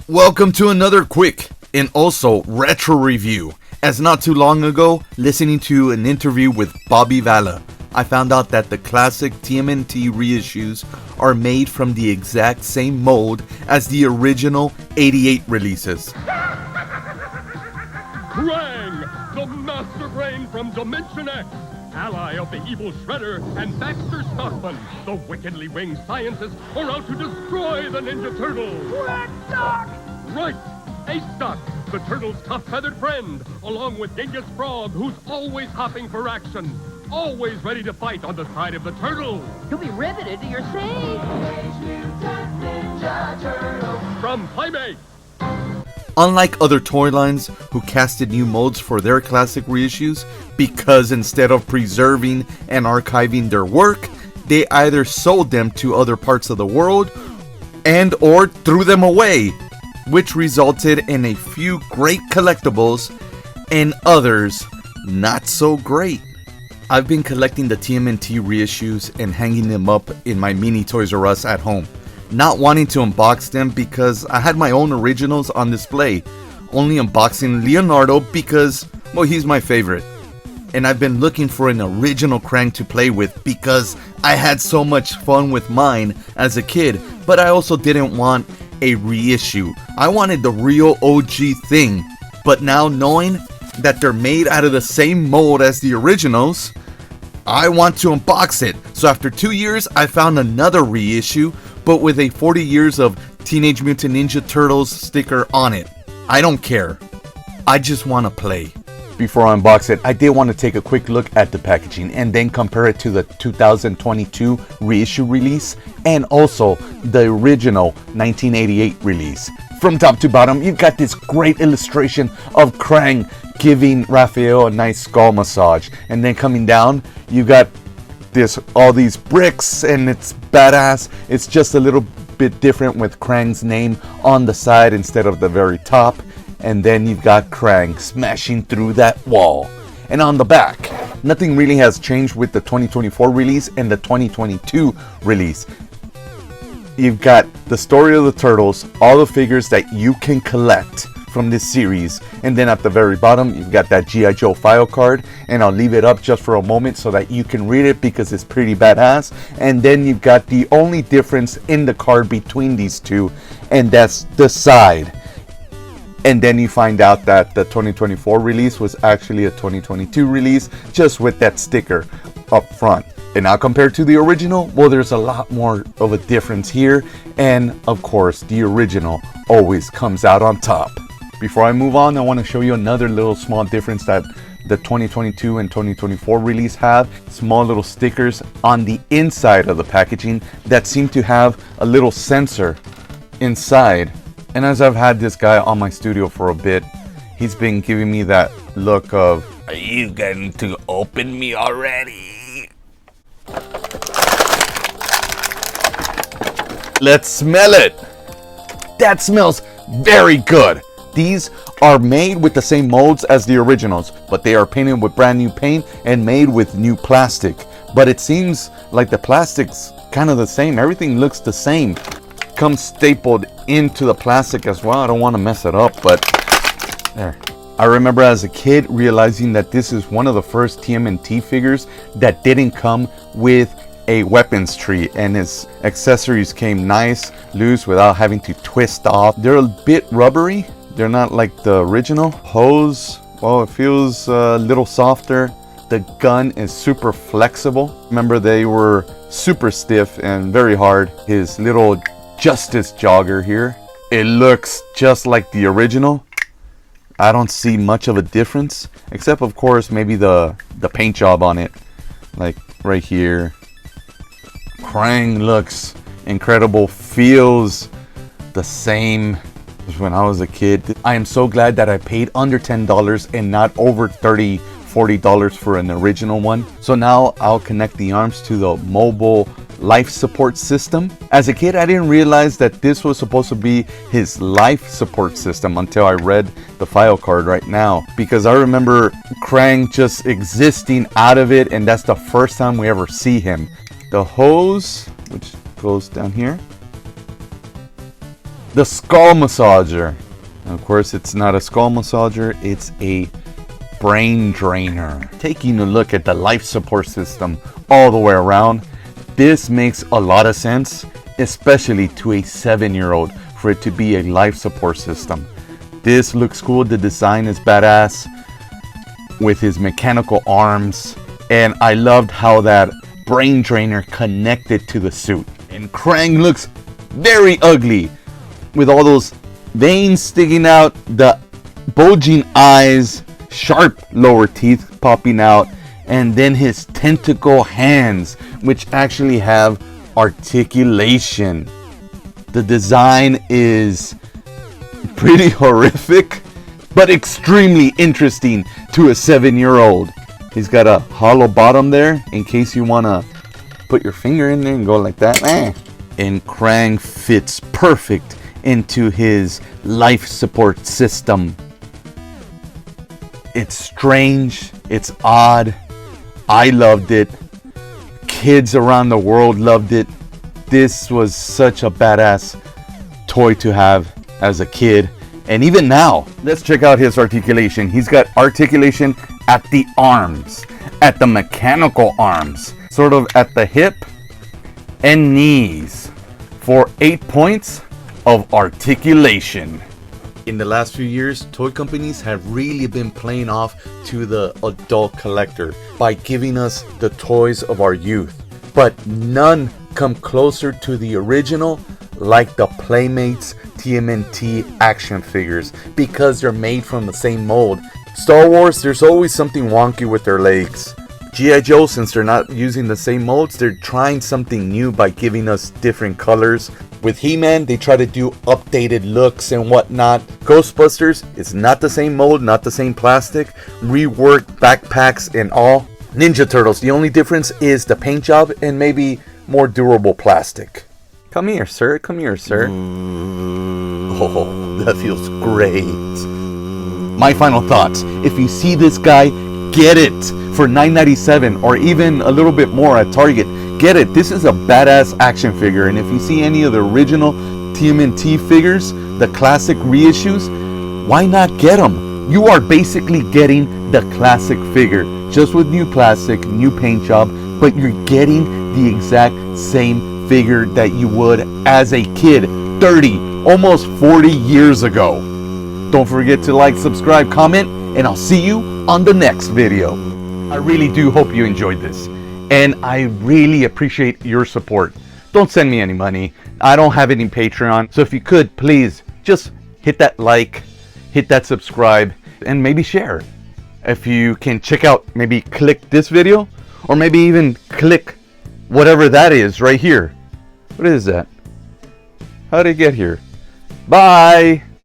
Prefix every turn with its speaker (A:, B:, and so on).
A: Welcome to another quick and also retro review. As not too long ago, listening to an interview with Bobby Valla, I found out that the classic TMNT reissues are made from the exact same mold as the original 88 releases.
B: Krang, the master brain from Dimension X, ally of the evil Shredder and Baxter Stockman, the wickedly winged scientists are out to destroy the Ninja Turtles.
C: Red Stock!
B: Right, Ace Stock, the Turtles' tough-feathered friend, along with Dingus Frog, who's always hopping for action, always ready to fight on the side of the Turtles.
C: You'll be riveted to your seat.
B: From Playmate.
A: Unlike other toy lines who casted new molds for their classic reissues, because instead of preserving and archiving their work, they either sold them to other parts of the world and or threw them away, which resulted in a few great collectibles and others not so great. I've been collecting the TMNT reissues and hanging them up in my mini Toys R Us at home, not wanting to unbox them because I had my own originals on display, only unboxing Leonardo because, well, he's my favorite. And I've been looking for an original Krang to play with because I had so much fun with mine as a kid, but I also didn't want a reissue. I wanted the real OG thing, but now knowing that they're made out of the same mold as the originals, I want to unbox it. So after 2 years, I found another reissue, but with a 40 years of Teenage Mutant Ninja Turtles sticker on it. I don't care. I just want to play. Before I unbox it, I did want to take a quick look at the packaging and then compare it to the 2022 reissue release and also the original 1988 release. From top to bottom, you've got this great illustration of Krang giving Raphael a nice skull massage, and then coming down, you got all these bricks, and it's badass. It's just a little bit different with Krang's name on the side instead of the very top. And then you've got Krang smashing through that wall. And on the back, nothing really has changed with the 2024 release and the 2022 release. You've got the story of the Turtles, all the figures that you can collect from this series, and then at the very bottom you've got that G.I. Joe file card, and I'll leave it up just for a moment so that you can read it because it's pretty badass. And then you've got the only difference in the card between these two, and that's the side. And then you find out that the 2024 release was actually a 2022 release, just with that sticker up front. And now compared to the original, well, there's a lot more of a difference here, and of course the original always comes out on top. Before I move on, I want to show you another little small difference that the 2022 and 2024 release have. Small little stickers on the inside of the packaging that seem to have a little sensor inside. And as I've had this guy on my studio for a bit, he's been giving me that look of, "Are you going to open me already?" Let's smell it. That smells very good. These are made with the same molds as the originals, but they are painted with brand new paint and made with new plastic. But it seems like the plastic's kind of the same. Everything looks the same. Comes stapled into the plastic as well. I don't want to mess it up, but there. I remember as a kid realizing that this is one of the first TMNT figures that didn't come with a weapons tree, and his accessories came nice, loose, without having to twist off. They're a bit rubbery. They're not like the original. Hose, well, it feels a little softer. The gun is super flexible. Remember, they were super stiff and very hard. His little Justice jogger here, it looks just like the original. I don't see much of a difference, except of course maybe the paint job on it, like right here. Krang looks incredible, feels the same as when I was a kid. I am so glad that I paid under $10 and not over $30-40 for an original one. So now I'll connect the arms to the mobile life support system. As a kid, I didn't realize that this was supposed to be his life support system until I read the file card right now, because I remember Krang just existing out of it, and that's the first time we ever see him. The hose, which goes down here, the skull massager. Of course, it's not a skull massager, it's a brain drainer. Taking a look at the life support system all the way around, this makes a lot of sense, especially to a 7-year-old, for it to be a life support system. This looks cool, the design is badass with his mechanical arms, and I loved how that brain drainer connected to the suit. And Krang looks very ugly with all those veins sticking out, the bulging eyes, sharp lower teeth popping out, and then his tentacle hands, which actually have articulation. The design is pretty horrific, but extremely interesting to a 7-year-old. He's got a hollow bottom there in case you want to put your finger in there and go like that. And Krang fits perfect into his life support system. It's strange, it's odd. I loved it. Kids around the world loved it. This was such a badass toy to have as a kid. And even now, let's check out his articulation. He's got articulation at the arms, at the mechanical arms, sort of at the hip and knees, for 8 points of articulation. In the last few years, toy companies have really been playing off to the adult collector by giving us the toys of our youth. But none come closer to the original like the Playmates TMNT action figures, because they're made from the same mold. Star Wars, there's always something wonky with their legs. G.I. Joe, since they're not using the same molds, they're trying something new by giving us different colors. With He-Man, they try to do updated looks and whatnot. Ghostbusters, it's not the same mold, not the same plastic. Reworked backpacks and all. Ninja Turtles, the only difference is the paint job and maybe more durable plastic. Come here, sir. Come here, sir. Oh, that feels great. My final thoughts. If you see this guy, get it for $9.97 or even a little bit more at Target. Get it. This is a badass action figure. And if you see any of the original TMNT figures, the classic reissues, why not get them? You are basically getting the classic figure, just with new plastic, new paint job, but you're getting the exact same figure that you would as a kid 30, almost 40 years ago. Don't forget to like, subscribe, comment, and I'll see you on the next video. I really do hope you enjoyed this, and I really appreciate your support. Don't send me any money. I don't have any Patreon, so if you could, please just hit that like, hit that subscribe, and maybe share. If you can check out, maybe click this video, or maybe even click whatever that is right here. What is that? How did it get here? Bye!